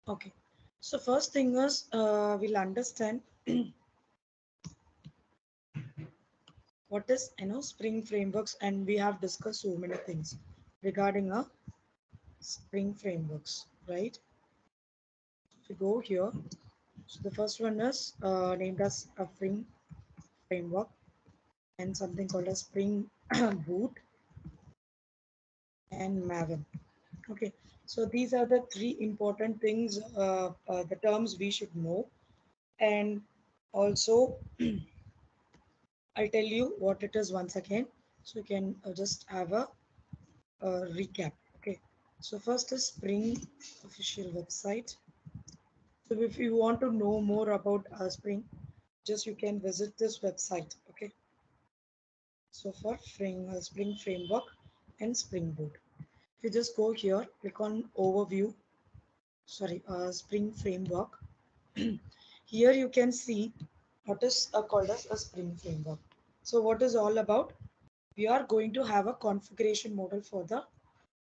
Okay. So first thing is we'll understand what is Spring frameworks, and we have discussed so many things regarding a Spring frameworks, right? If you go here, so the first one is named as a Spring framework and something called a Spring boot and Maven. Okay, so these are the three important things, the terms we should know, and also I'll tell you what it is once again, so you can just have a recap. Okay, so first is Spring official website. So if you want to know more about Spring, just you can visit this website. Okay, so for Spring framework and Spring Boot, if you just go here, click on overview. Sorry, Spring framework. Here you can see what is called as a Spring framework. So what is all about? We are going to have a configuration model for the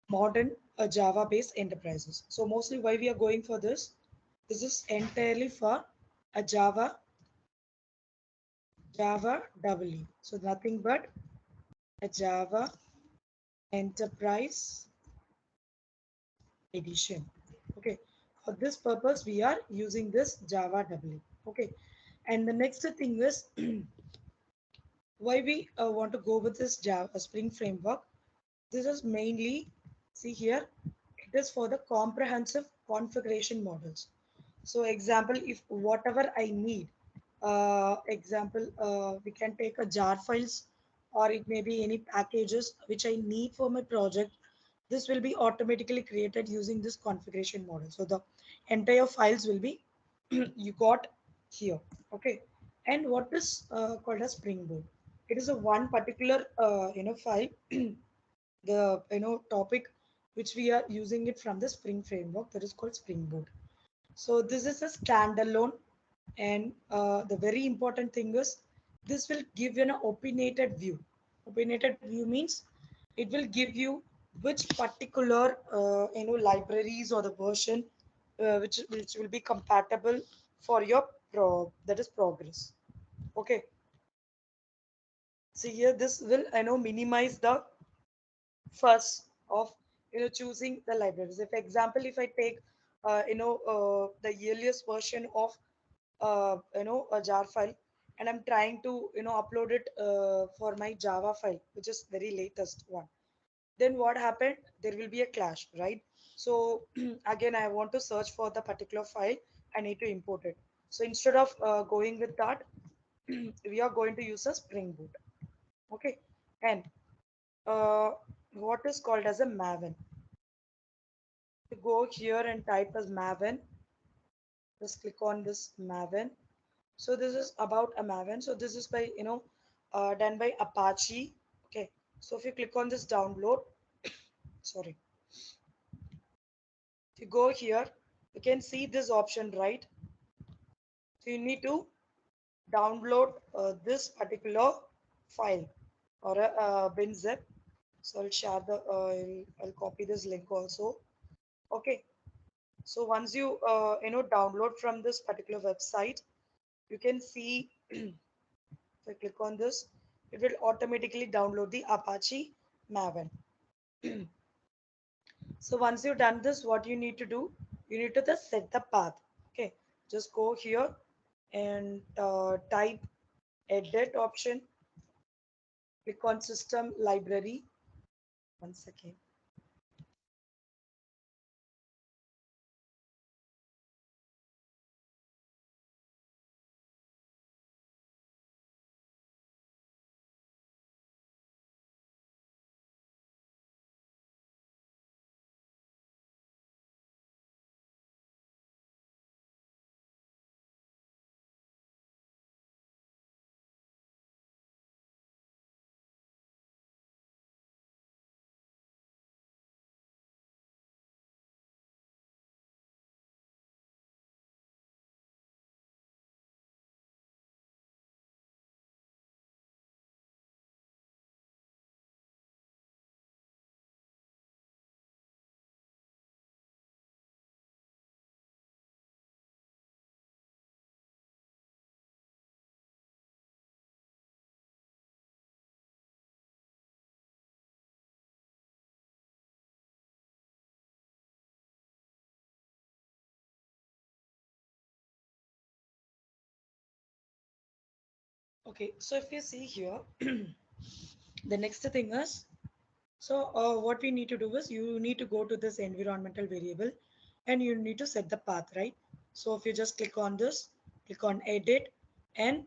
modern Java based enterprises. So mostly why we are going for this, this is entirely for a Java EE. So nothing but a Java enterprise edition. Okay, for this purpose we are using this Java EE. Okay, and the next thing is why we want to go with this Java Spring framework. This is mainly, see here, it is for the comprehensive configuration models. So example, if whatever I need, example, we can take a jar files, or it may be any packages which I need for my project. This will be automatically created using this configuration model. So the entire files will be you got here. Okay. And what is called as Spring Boot? It is a one particular file, the topic which we are using it from the Spring framework, that is called Spring Boot. So this is a standalone, and the very important thing is this will give you an opinionated view. Opinionated view means it will give you which particular libraries or the version which will be compatible for your that is progress. Okay, so here this will minimize the fuss of choosing the libraries. If example, if I take the earliest version of a jar file, and I'm trying to upload it for my Java file, which is very latest one, then what happened, there will be a clash, right? So again I want to search for the particular file, I need to import it. So instead of going with that, we are going to use a Spring Boot. Okay, and uh, what is called as a Maven. To go here and type as Maven, just click on this Maven. So this is about a Maven. So this is by done by Apache. Okay. So if you click on this download, sorry, if you go here, you can see this option, right? So you need to download this particular file or a bin zip. So I'll share the I'll copy this link also. Okay. So once you download from this particular website, you can see if I click on this, it will automatically download the Apache Maven. So once you've done this, what you need to do, you need to just set the path. Okay, just go here and type edit option, click on system library. One second. Okay, so if you see here, the next thing is, so what we need to do is you need to go to this environmental variable and you need to set the path, right? So if you just click on this, click on edit, and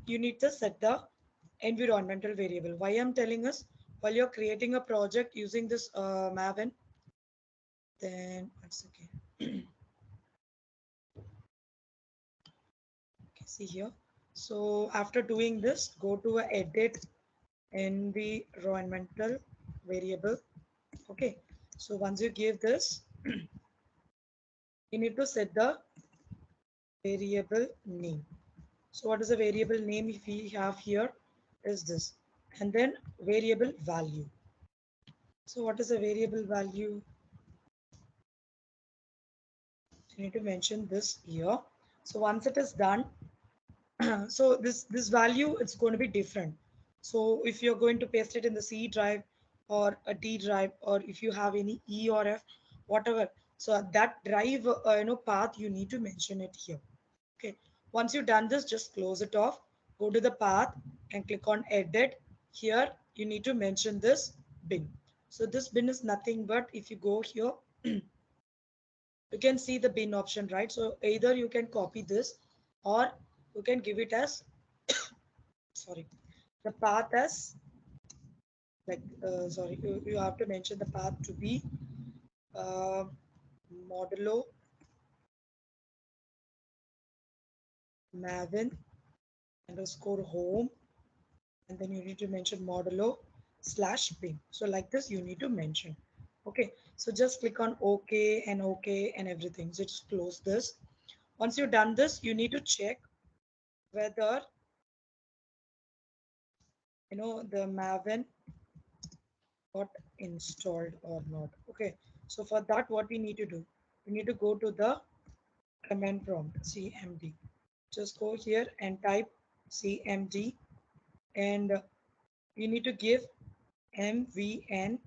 you need to set the environmental variable. Why I'm telling us, while you're creating a project using this Maven, then once again, okay, see here. So after doing this, go to a edit environmental variable. Okay, so once you give this, you need to set the variable name. So what is the variable name if we have here is this, and then variable value. So what is the variable value? You need to mention this here. So once it is done, so this value it's going to be different. So if you're going to paste it in the C drive or a D drive, or if you have any E or F, whatever, so that drive path you need to mention it here. Okay, once you've done this, just close it off, go to the path and click on edit. Here you need to mention this bin. So this bin is nothing but, if you go here, you can see the bin option, right? So either you can copy this or you can give it as, sorry, the path as, like, sorry, you have to mention the path to be uh, modulo maven underscore home, and then you need to mention modulo slash bin. So like this you need to mention. Okay, so just click on OK and OK and everything. So just close this. Once you've done this, you need to check whether the Maven got installed or not. Okay, so for that what we need to do, we need to go to the command prompt cmd. Just go here and type cmd, and you need to give mvn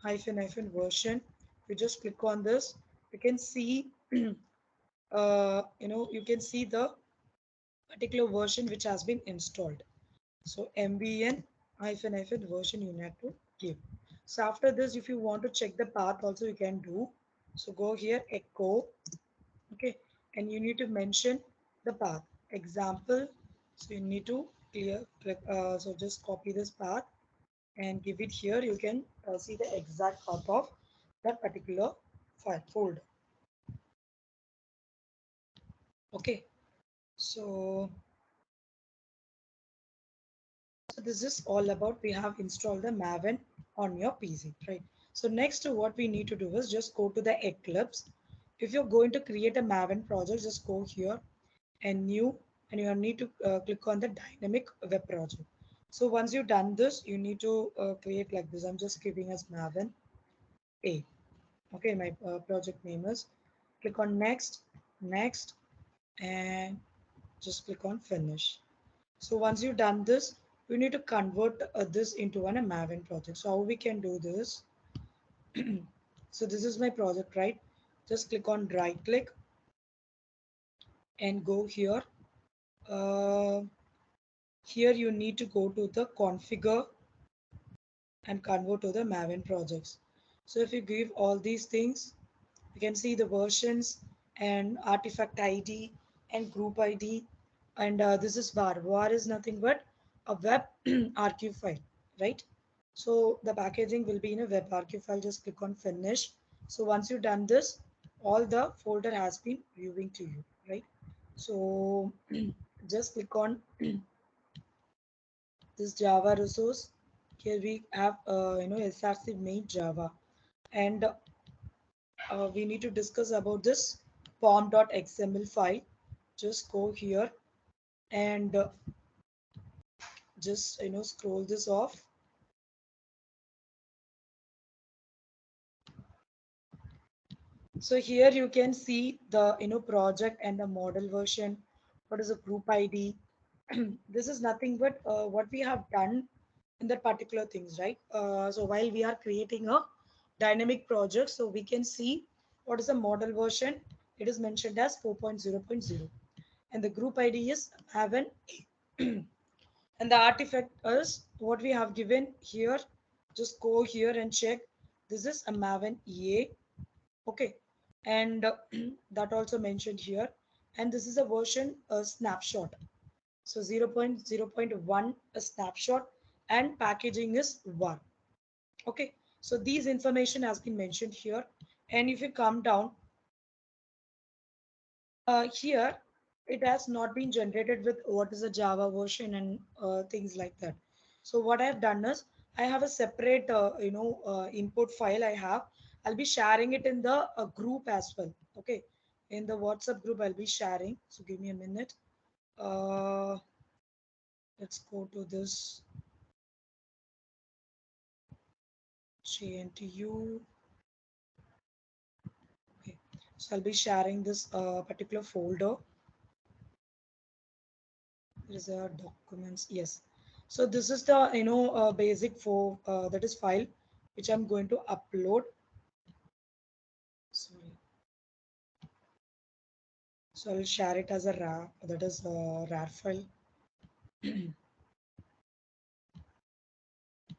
hyphen version. You just click on this, you can see you can see the particular version which has been installed. So mbn hyphen version you need to give. So after this, if you want to check the path also, you can do. So go here, echo, okay, and you need to mention the path example. So you need to so just copy this path and give it here. You can see the exact path of that particular file folder. Okay, so this is all about, we have installed the Maven on your PC, right? So next what we need to do is just go to the Eclipse. If you're going to create a Maven project, just go here and new, and you need to click on the dynamic web project. So once you've done this, you need to create like this. I'm just giving as Maven A. Okay, my project name is, click on next, next, and just click on finish. So once you've done this, you need to convert this into a Maven project. So how we can do this? So this is my project, right? Just click on right click and go here. Uh, Here you need to go to the configure and convert to the Maven projects. So if you give all these things, you can see the versions and artifact ID and group ID. And this is var. Var is nothing but a web archive file, right? So the packaging will be in a web archive file. Just click on finish. So once you've done this, all the folder has been viewing to you, right? So just click on this Java resource. Here we have src main Java, and we need to discuss about this pom.xml file. Just go here and just scroll this off. So here you can see the project and the model version. What is the group ID? This is nothing but what we have done in that particular things, right? So while we are creating a dynamic project, so we can see what is the model version. It is mentioned as 4.0.0, and the group ID is Maven A. And the artifact is what we have given here. Just go here and check. This is a Maven EA. Okay. And that also mentioned here. And this is a version, a snapshot. So 0.0.1 a snapshot, and packaging is one. Okay. So these information has been mentioned here. And if you come down, here, it has not been generated with what is a Java version and things like that. So what I have done is I have a separate, input file I have. I'll be sharing it in the group as well. Okay. In the WhatsApp group, I'll be sharing. So give me a minute. Uh, let's go to this GNTU. Okay. So I'll be sharing this particular folder. There is a documents. Yes. So this is the basic for that is file which I'm going to upload. Sorry. So I'll share it as a RAR. That is a RAR file.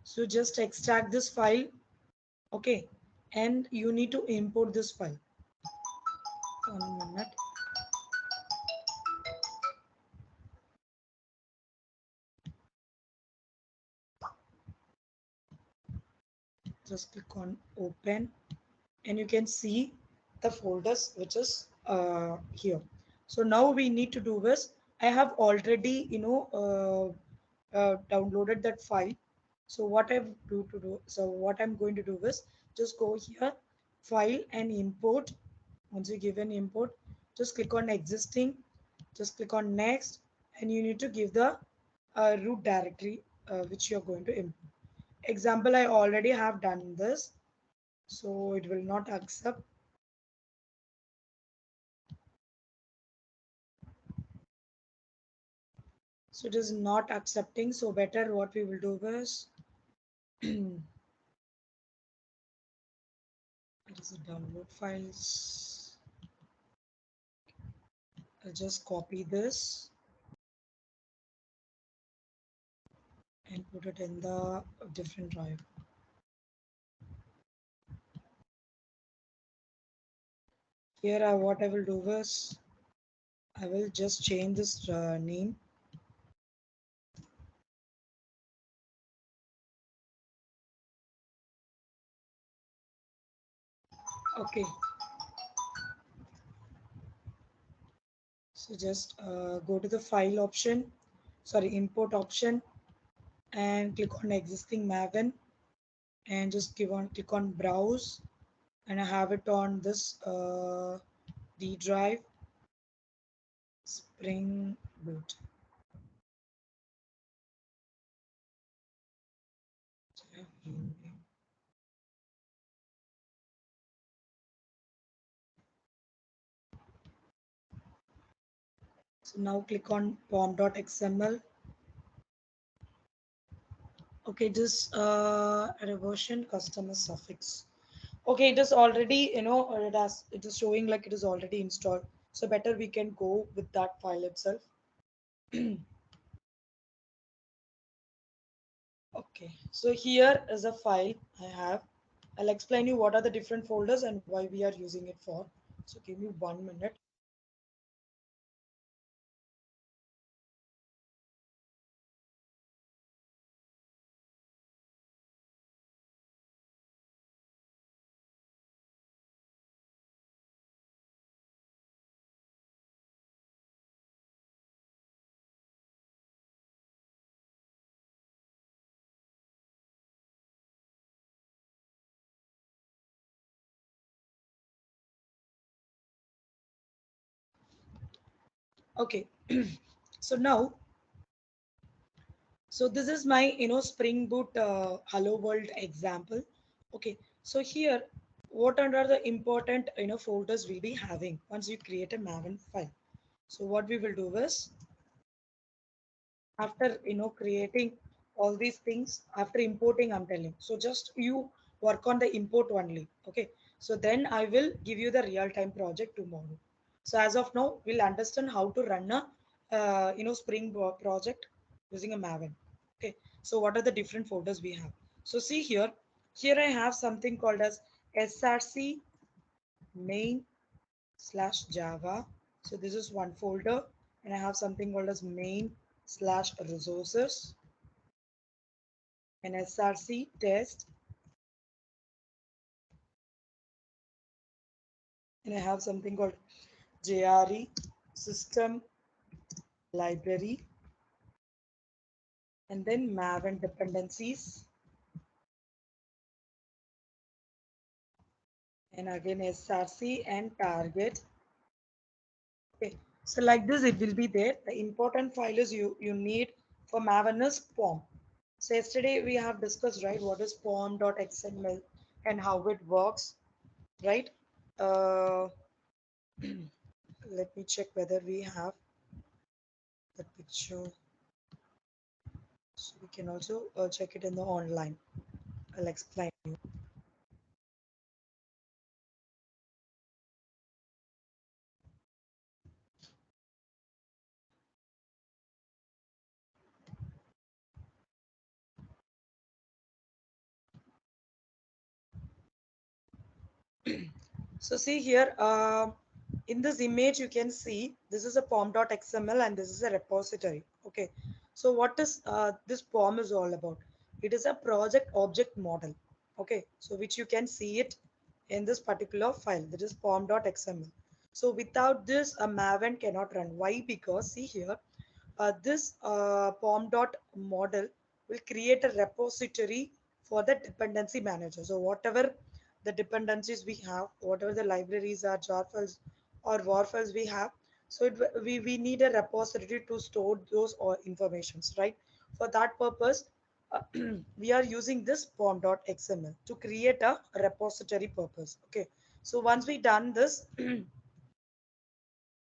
So just extract this file. Okay. And you need to import this file. 1 minute. Just click on open, and you can see the folders which is here. So now we need to do is I have already downloaded that file. So what I'm going to do is just go here, file and import. Once you give an import, just click on existing, just click on next, and you need to give the root directory which you're going to import. Example, I already have done this, so it will not accept. So it is not accepting. So better what we will do is it is a download files. I'll just copy this and put it in the different drive. Here what I will do is I will just change this name. Okay, so just go to the file option, sorry, import option, and click on existing Maven, and just click on browse, and I have it on this D drive, Spring Boot. So now click on pom.xml. Okay, this add a version customer suffix. Okay, it is already, it is showing like it is already installed. So better we can go with that file itself. Okay, so here is a file I have. I'll explain you what are the different folders and why we are using it for. So give me 1 minute. Okay, so now, so this is my, Spring Boot Hello World example. Okay, so here, what are the important, folders we'll be having once you create a Maven file. So what we will do is, after creating all these things, after importing, I'm telling. So just you work on the import only. Okay, so then I will give you the real-time project tomorrow. So as of now, we'll understand how to run a, project using a Maven. Okay, so what are the different folders we have? So see here, here I have something called as src main slash Java. So this is one folder, and I have something called as main slash resources and src test, and I have something called JRE system library, and then Maven dependencies, and again src and target. Okay, so like this it will be there. The important file is you need for Maven is POM. So yesterday we have discussed, right, what is pom.xml and how it works, right? Uh, Let me check whether we have the picture. So we can also check it in the online. I'll explain you. So see here, in this image you can see this is a pom.xml and this is a repository. Okay, so what is this pom is all about? It is a project object model. Okay, so which you can see it in this particular file, that is pom.xml. So without this, a Maven cannot run. Why? Because see here, this pom dot model will create a repository for the dependency manager. So whatever the dependencies we have, whatever the libraries are, jar files or war files we have, so we need a repository to store those or informations, right? For that purpose, we are using this pom.xml to create a repository purpose. Okay, so once we done this,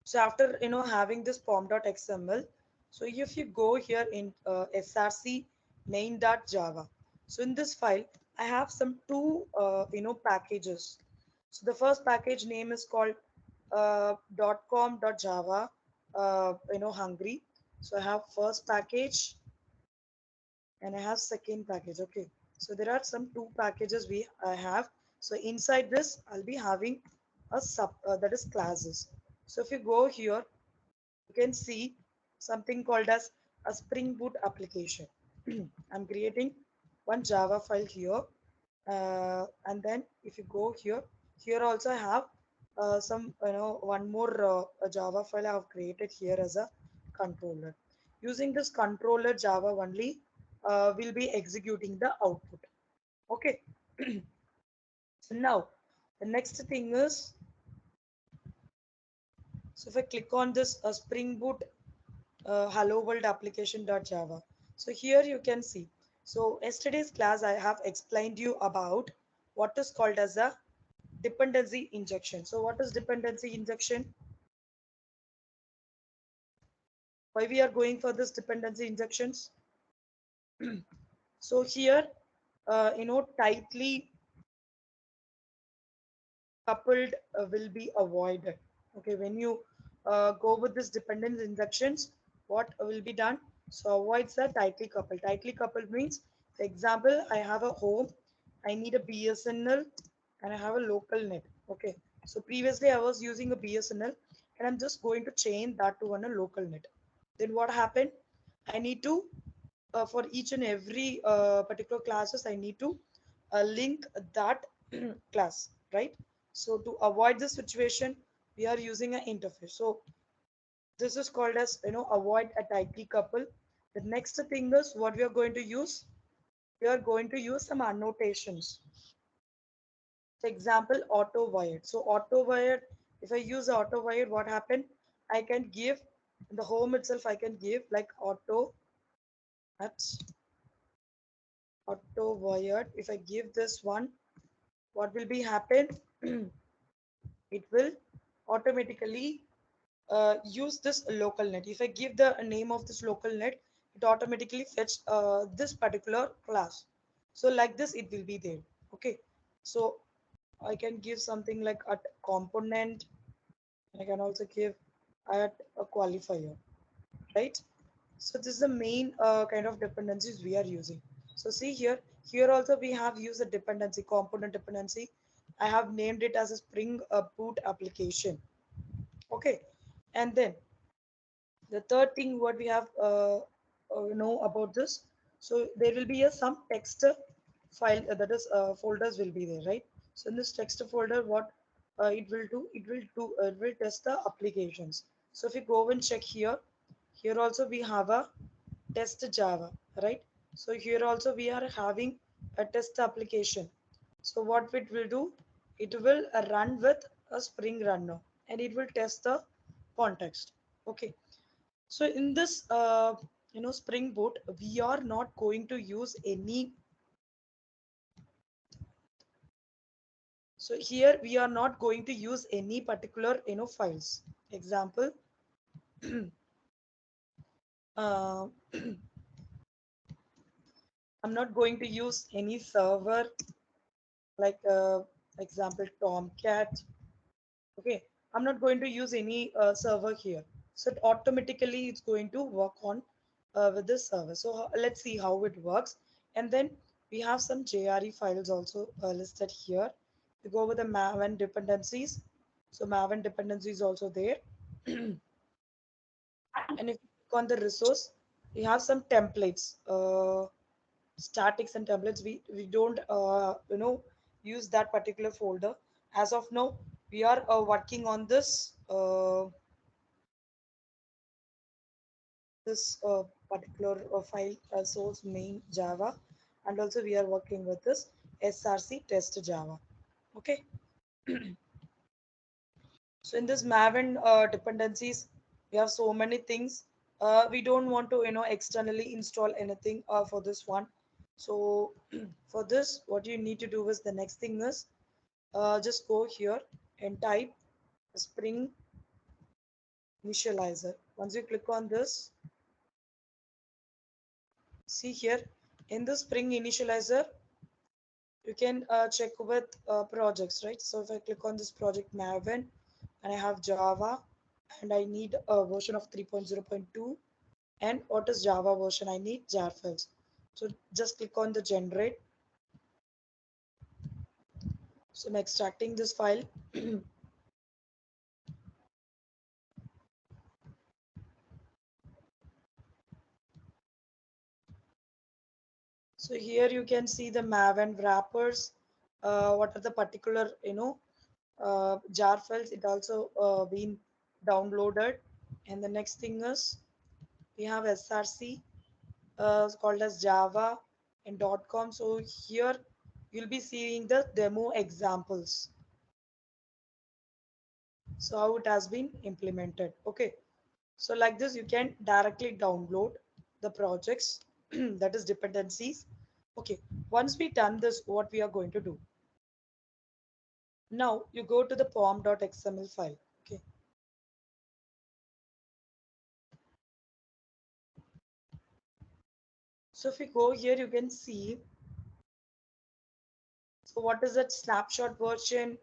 so after having this pom.xml, so if you go here in src main.java, so in this file I have some two packages. So the first package name is called .com.java hungry. So I have first package and I have second package. Okay, so there are some two packages we I have. So inside this I'll be having a sub that is classes. So if you go here, you can see something called as a Spring Boot application. I'm creating one Java file here, and then if you go here, here also I have some one more a Java file I have created here as a controller. Using this controller Java only, we'll be executing the output. Okay. So now the next thing is, so if I click on this Spring Boot hello world application.java, so here you can see, so yesterday's class I have explained you about what is called as a dependency injection. So what is dependency injection? Why we are going for this dependency injections? So here tightly coupled will be avoided. Okay, when you go with this dependence injections, what will be done? So avoids the tightly coupled. Tightly coupled means, for example, I have a home, I need a BSNL, and I have a local net. Okay, so previously I was using a BSNL, and I'm just going to change that to a local net. Then what happened? I need to for each and every particular classes, I need to link that class, right? So to avoid this situation, we are using an interface. So this is called as avoid a tightly couple. The next thing is what we are going to use. We are going to use some annotations. For example, auto wired. So auto wired. If I use auto wired, what happened? I can give in the home itself. I can give like at auto wired. If I give this one, what will be happen? It will automatically use this local net. If I give the name of this local net, it automatically fetch this particular class. So like this it will be there. Okay, so I can give something like a component. I can also give at a qualifier, right? So this is the main kind of dependencies we are using. So see here, here also we have used a dependency, component dependency. I have named it as a Spring Boot application. Okay, and then the third thing what we have know about this. So there will be a some text file that is folders will be there, right? So in this text folder, what it will test the applications. So if you go and check here, here also we have a test Java, right? So here also we are having a test application. So what it will do, it will run with a Spring Runner and it will test the context. Okay. So in this, Spring Boot, we are not going to use any. So here we are not going to use any particular, files. Example, uh, I'm not going to use any server like example Tomcat. Okay, I'm not going to use any server here. So it automatically it's going to work on with this server. So let's see how it works. And then we have some JRE files also listed here. We go with the Maven dependencies. So Maven dependency is also there. And if you click on the resource, we have some templates, statics and templates. We don't use that particular folder. As of now, we are working on this particular file source main Java, and also we are working with this src test Java. Okay, so in this Maven dependencies, we have so many things. We don't want to externally install anything for this one. So for this, what you need to do is the next thing is just go here and type Spring Initializer. Once you click on this, see here in the Spring Initializer, you can check with projects, right? So if I click on this project Maven and I have Java and I need a version of 3.0.2, and what is Java version? I need jar files. So just click on the generate. So I'm extracting this file. So here you can see the Maven wrappers. What are the particular jar files? It also been downloaded. And the next thing is we have src called as Java and .com. So here you'll be seeing the demo examples. So how it has been implemented. Okay. So like this, you can directly download the projects that is dependencies. Okay. Once we done this, what we are going to do? Now you go to the pom.xml file. Okay. So if you go here, you can see. So what is that snapshot version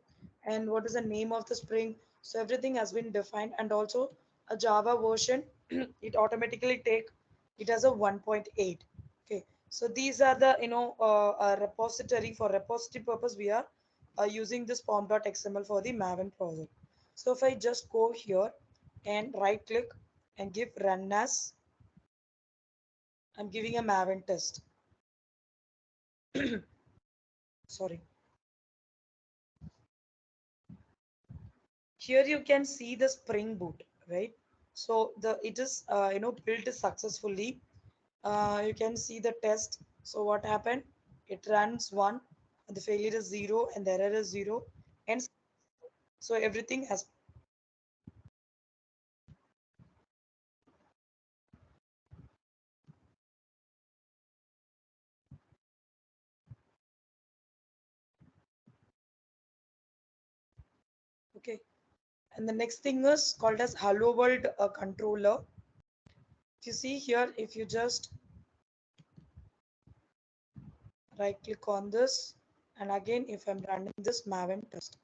and what is the name of the Spring? So everything has been defined, and also a Java version, it automatically take it as a 1.8. Okay. So these are the repository for repository purpose. We are using this pom.xml for the Maven project. So if I just go here and right click and give run as, I'm giving a Maven test. Sorry. Here you can see the Spring Boot, right? So the it is built successfully. You can see the test. So what happened? It runs one, and the failure is zero, and the error is zero, and so everything has. Okay. And the next thing is called as Hello World controller. If you see here, if you just right click on this, and again, if I'm running this Maven test,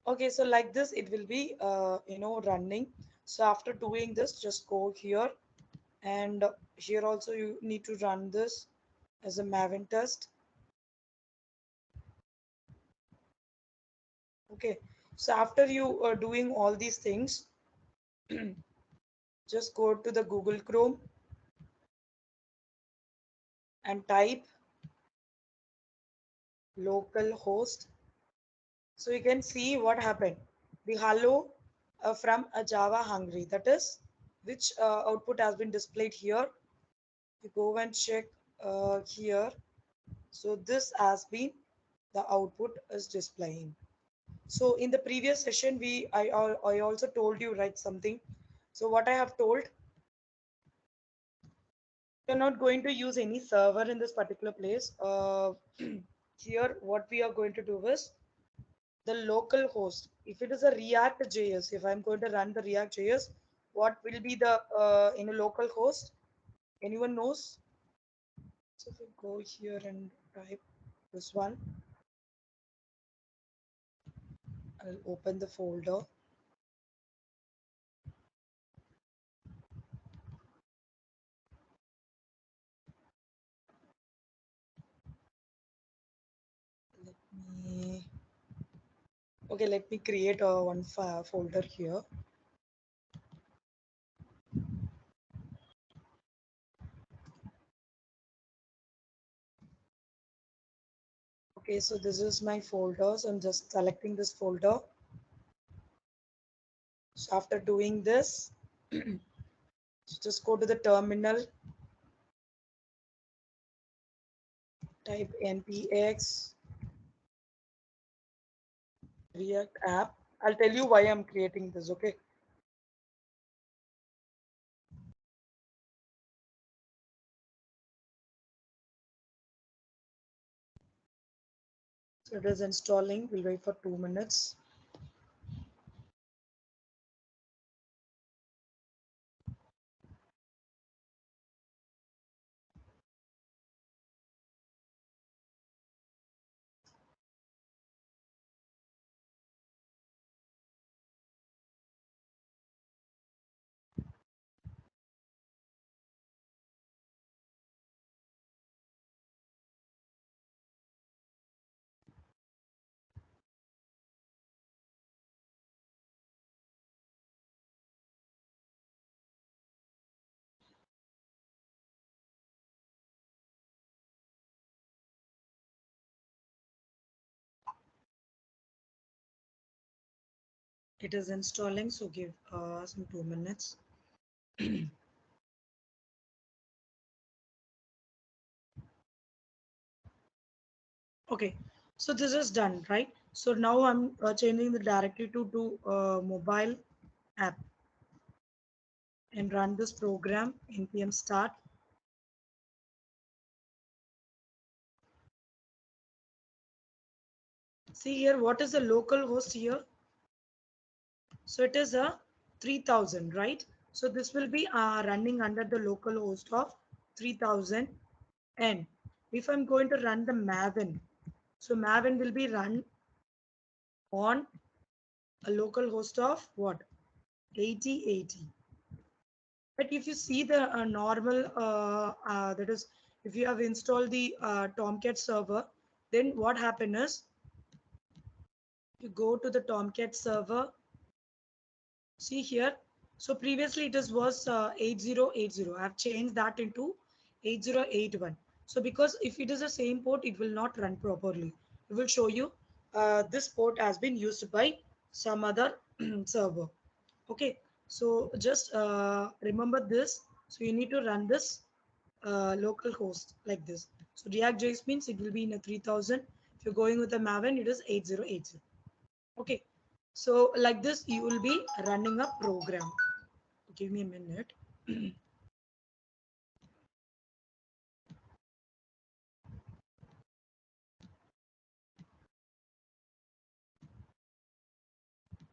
Okay, so like this, it will be, running. So after doing this, just go here, and here also you need to run this as a Maven test. Okay, so after you are doing all these things, just go to the Google Chrome and type localhost. So you can see what happened. The hello from a Java Hungry, that is which output has been displayed here. You go and check here. So this has been the output is displaying. So in the previous session, I also told you, right, something. So what I have told, we are not going to use any server in this particular place. Here, what we are going to do is the local host. If it is a React JS, if I'm going to run the React JS, what will be the in a local host? Anyone knows? So if we go here and type this one, I'll open the folder. Let me Okay, let me create a one folder here. Okay, so this is my folder. So I'm just selecting this folder. So after doing this, just go to the terminal, type npx react app. I'll tell you why I'm creating this. Okay, so it is installing. We'll wait for 2 minutes. It is installing. So give some 2 minutes. Okay, so this is done, right? So now I'm changing the directory to mobile app and run this program npm start. See here, what is the local host here? So it is a 3000, right? So this will be running under the local host of 3000. And if I'm going to run the Maven, so Maven will be run on a local host of what? 8080. But if you see the normal, that is, if you have installed the Tomcat server, then what happen is you go to the Tomcat server. See here. So previously it was 8080. I have changed that into 8081. So because if it is the same port, it will not run properly. It will show you this port has been used by some other server. Okay. So just remember this. So you need to run this local host like this. So React.js means it will be in a 3000. If you're going with a Maven, it is 8080. Okay, so like this, you will be running a program. Give me a minute.